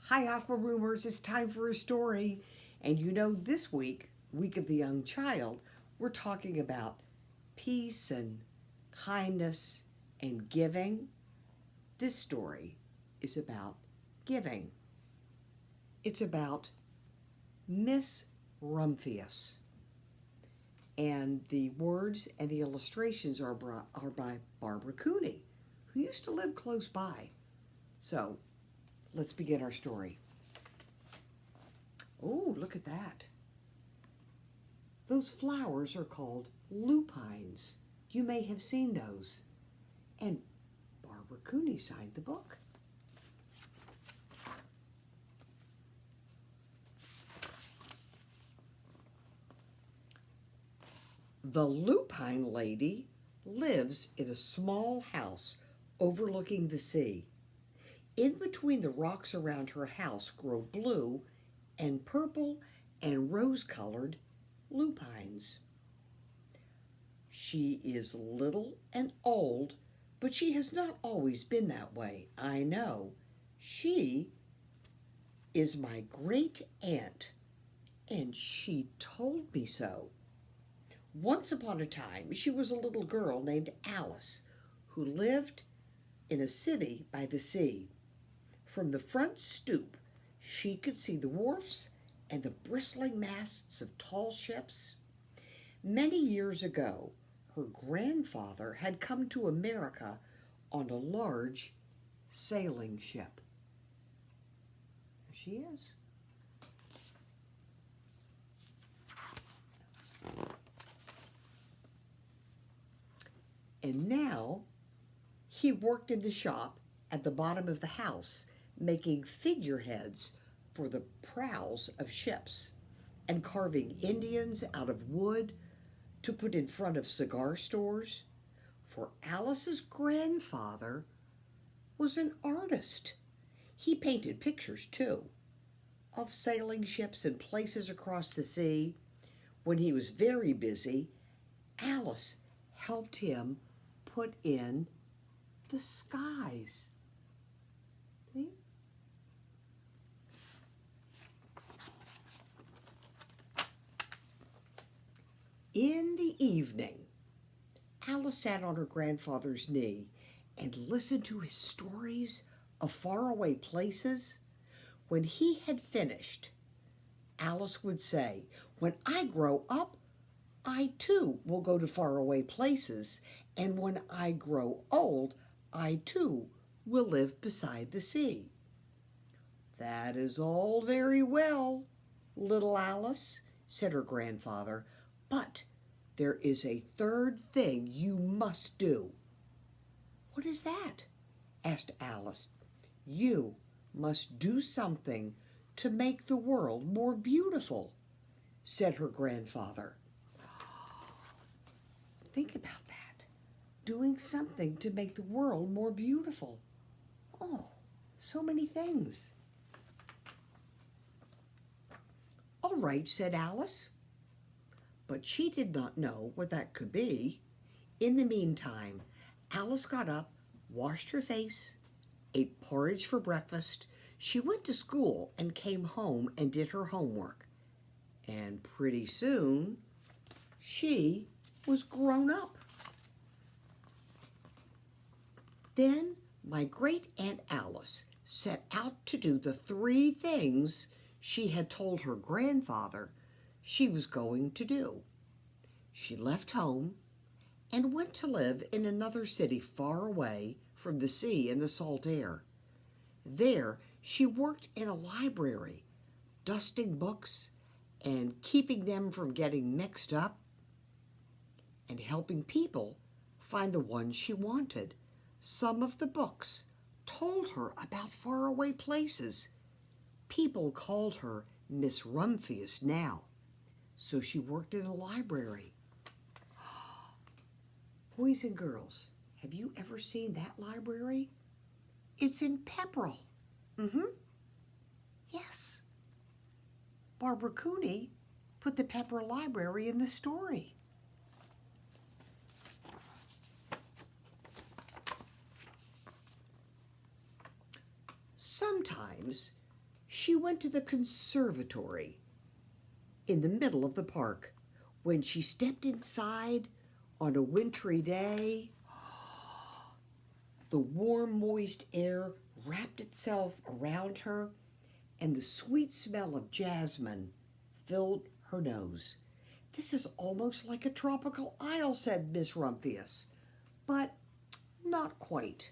Hi, Aqua Roomers. It's time for a story. And this week, Week of the Young Child, we're talking about peace and kindness and giving. This story is about giving. It's about Miss Rumphius. And the words and the illustrations are by Barbara Cooney, who used to live close by. So, let's begin our story. Oh, look at that. Those flowers are called lupines. You may have seen those. And Barbara Cooney signed the book. The lupine lady lives in a small house overlooking the sea. In between the rocks around her house grow blue and purple and rose-colored lupines. She is little and old, but she has not always been that way. I know. She is my great aunt, and she told me so. Once upon a time, she was a little girl named Alice who lived in a city by the sea. From the front stoop, she could see the wharfs and the bristling masts of tall ships. Many years ago, her grandfather had come to America on a large sailing ship. There she is. And now he worked in the shop at the bottom of the house, making figureheads for the prows of ships and carving Indians out of wood to put in front of cigar stores. For Alice's grandfather was an artist. He painted pictures, too, of sailing ships and places across the sea. When he was very busy, Alice helped him put in the skies. See? In the evening, Alice sat on her grandfather's knee and listened to his stories of faraway places. When he had finished, Alice would say, "When I grow up, I too will go to faraway places, and when I grow old, I too will live beside the sea." "That is all very well, little Alice," said her grandfather, "but there is a third thing you must do." "What is that?" asked Alice. "You must do something to make the world more beautiful," said her grandfather. Think about that. Doing something to make the world more beautiful. Oh, so many things. "All right," said Alice. But she did not know what that could be. In the meantime, Alice got up, washed her face, ate porridge for breakfast. She went to school and came home and did her homework. And pretty soon, she was grown up. Then my great Aunt Alice set out to do the three things she had told her grandfather she was going to do. She left home and went to live in another city far away from the sea and the salt air. There she worked in a library, dusting books and keeping them from getting mixed up, and helping people find the ones she wanted. Some of the books told her about faraway places. People called her Miss Rumphius now, so she worked in a library. Boys and girls, have you ever seen that library? It's in Pepperell. Yes. Barbara Cooney put the Pepperell Library in the story. Sometimes she went to the conservatory in the middle of the park. When she stepped inside on a wintry day, the warm, moist air wrapped itself around her, and the sweet smell of jasmine filled her nose. "This is almost like a tropical isle," said Miss Rumphius, "but not quite."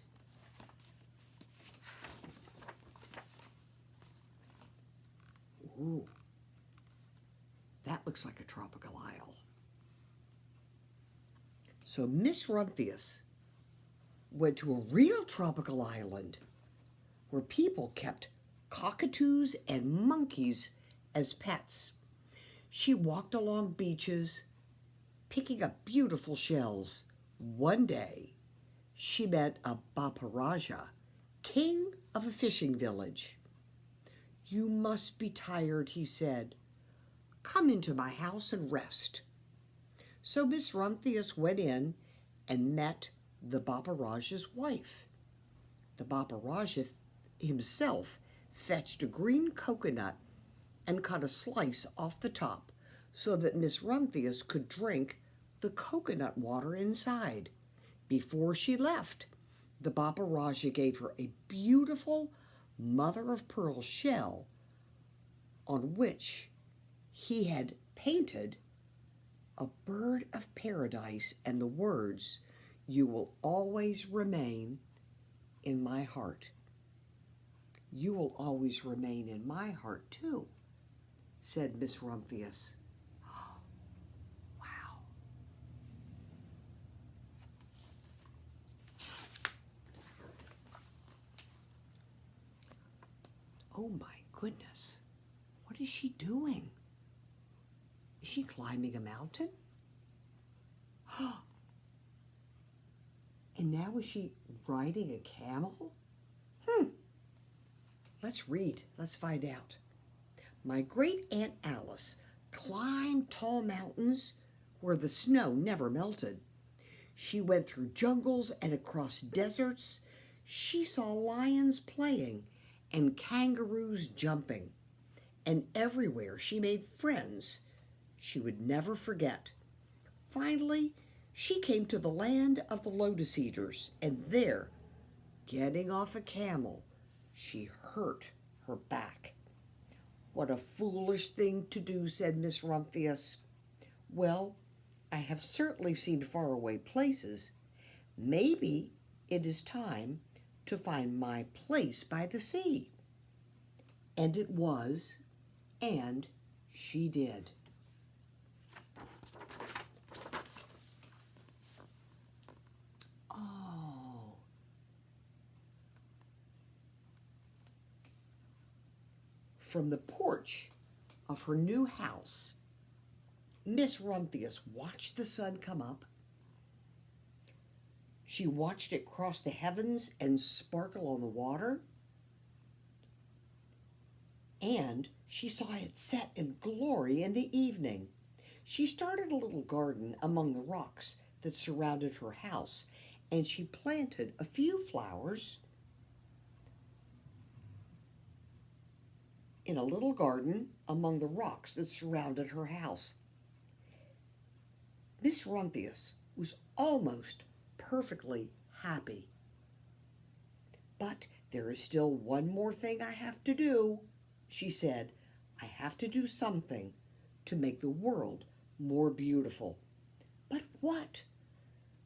Ooh, that looks like a tropical isle. So Miss Rumphius went to a real tropical island where people kept cockatoos and monkeys as pets. She walked along beaches, picking up beautiful shells. One day, she met a Baparaja, king of a fishing village. "You must be tired," he said. "Come into my house and rest." So Miss Rumphius went in and met the Baparaja's wife. The Baparaja himself fetched a green coconut and cut a slice off the top so that Miss Rumphius could drink the coconut water inside. Before she left, the Baparaja gave her a beautiful mother-of-pearl shell on which he had painted a bird of paradise and the words, "You will always remain in my heart." "You will always remain in my heart, too," said Miss Rumphius. Oh, wow. Oh my goodness. What is she doing? Is she climbing a mountain? And now is she riding a camel? Let's read. Let's find out. "My great Aunt Alice climbed tall mountains where the snow never melted. She went through jungles and across deserts. She saw lions playing and kangaroos jumping. And everywhere she made friends she would never forget. Finally, she came to the land of the lotus eaters, and there, getting off a camel, she hurt her back." "What a foolish thing to do," said Miss Rumphius. "Well, I have certainly seen faraway places. Maybe it is time to find my place by the sea." And it was, and she did. Oh. From the porch of her new house, Miss Rumphius watched the sun come up. She watched it cross the heavens and sparkle on the water. And she saw it set in glory in the evening. She started a little garden among the rocks that surrounded her house, and she planted a few flowers in a little garden among the rocks that surrounded her house. Miss Rumphius was almost perfectly happy. "But there is still one more thing I have to do," she said. "I have to do something to make the world more beautiful." "But what?"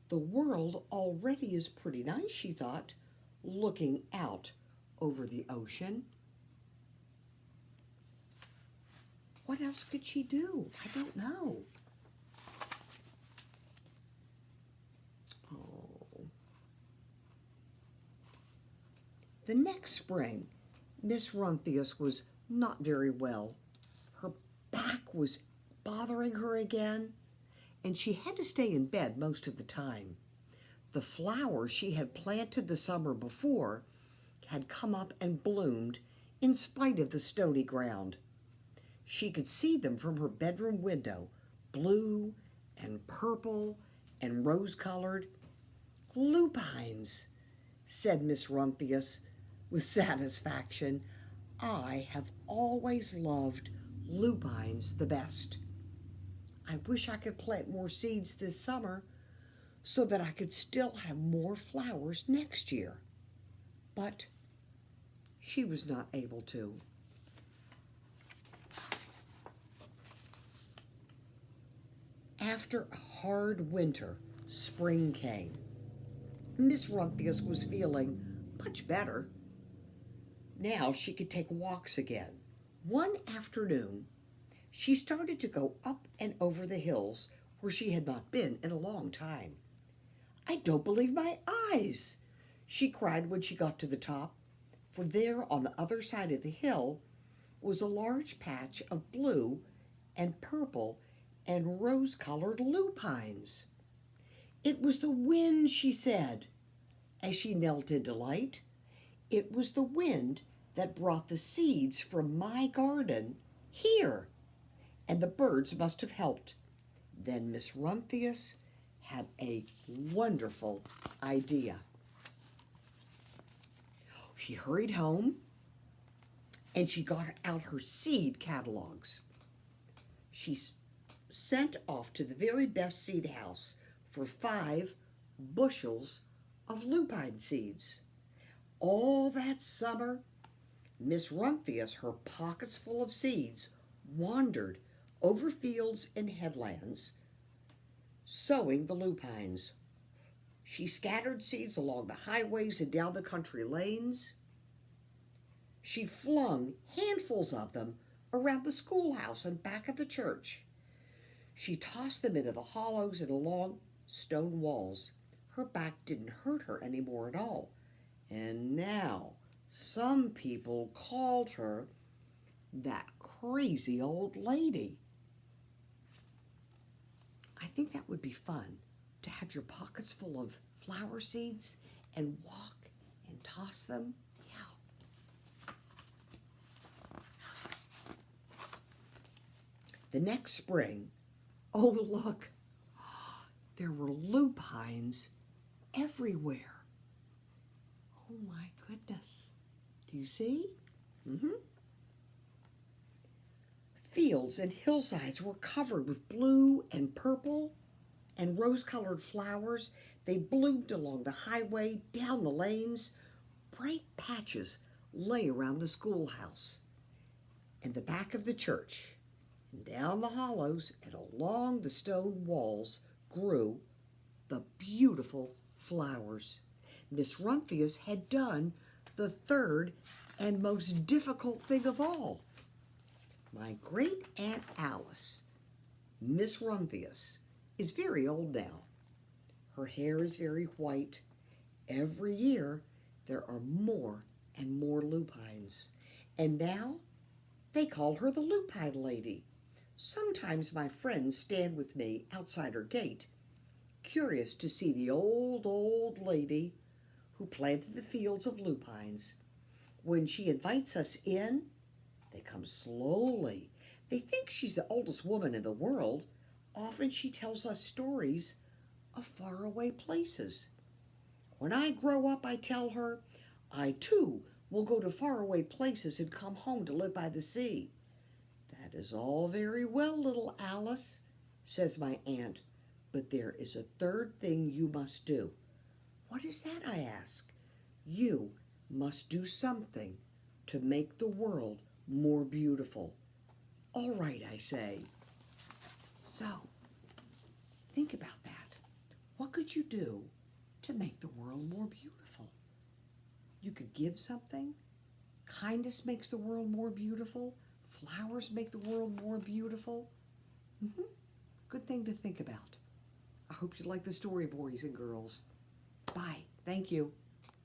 "The world already is pretty nice," she thought, looking out over the ocean. What else could she do? I don't know. Oh. The next spring, Miss Rumphius was not very well. Her back was bothering her again, and she had to stay in bed most of the time. The flowers she had planted the summer before had come up and bloomed in spite of the stony ground. She could see them from her bedroom window, blue and purple and rose-colored. "Lupines," said Miss Rumphius with satisfaction. I have always loved lupines the best. I wish I could plant more seeds this summer so that I could still have more flowers next year. But she was not able to. After a hard winter, spring came. Miss Rumphius was feeling much better. Now she could take walks again. One afternoon, she started to go up and over the hills where she had not been in a long time. "I don't believe my eyes," she cried when she got to the top, for there on the other side of the hill was a large patch of blue and purple and rose-colored lupines. "It was the wind," she said, as she knelt in delight. "It was the wind that brought the seeds from my garden here, and the birds must have helped." Then Miss Rumphius had a wonderful idea. She hurried home and she got out her seed catalogs. She sent off to the very best seed house for 5 bushels of lupine seeds. All that summer, Miss Rumphius, her pockets full of seeds, wandered over fields and headlands, sowing the lupines. She scattered seeds along the highways and down the country lanes. She flung handfuls of them around the schoolhouse and back of the church. She tossed them into the hollows and along stone walls. Her back didn't hurt her anymore at all. And now some people called her that crazy old lady. I think that would be fun, to have your pockets full of flower seeds and walk and toss them. Yeah. The next spring, oh look, there were lupines everywhere. Oh my goodness. Do you see? Fields and hillsides were covered with blue and purple and rose-colored flowers. They bloomed along the highway, down the lanes. Bright patches lay around the schoolhouse and the back of the church. And down the hollows and along the stone walls grew the beautiful flowers. Miss Rumphius had done the third and most difficult thing of all. My great-aunt Alice, Miss Rumphius, is very old now. Her hair is very white. Every year there are more and more lupines. And now they call her the Lupine Lady. Sometimes my friends stand with me outside her gate, curious to see the old lady who planted the fields of lupines. When she invites us in, they come slowly. They think she's the oldest woman in the world. Often she tells us stories of faraway places. When I grow up, I tell her, I too will go to faraway places and come home to live by the sea. "That is all very well, little Alice," says my aunt, "but there is a third thing you must do." "What is that?" I ask. "You must do something to make the world more beautiful." "All right," I say. So, think about that. What could you do to make the world more beautiful? You could give something. Kindness makes the world more beautiful. Flowers make the world more beautiful. Good thing to think about. I hope you like the story, boys and girls. Bye. Thank you.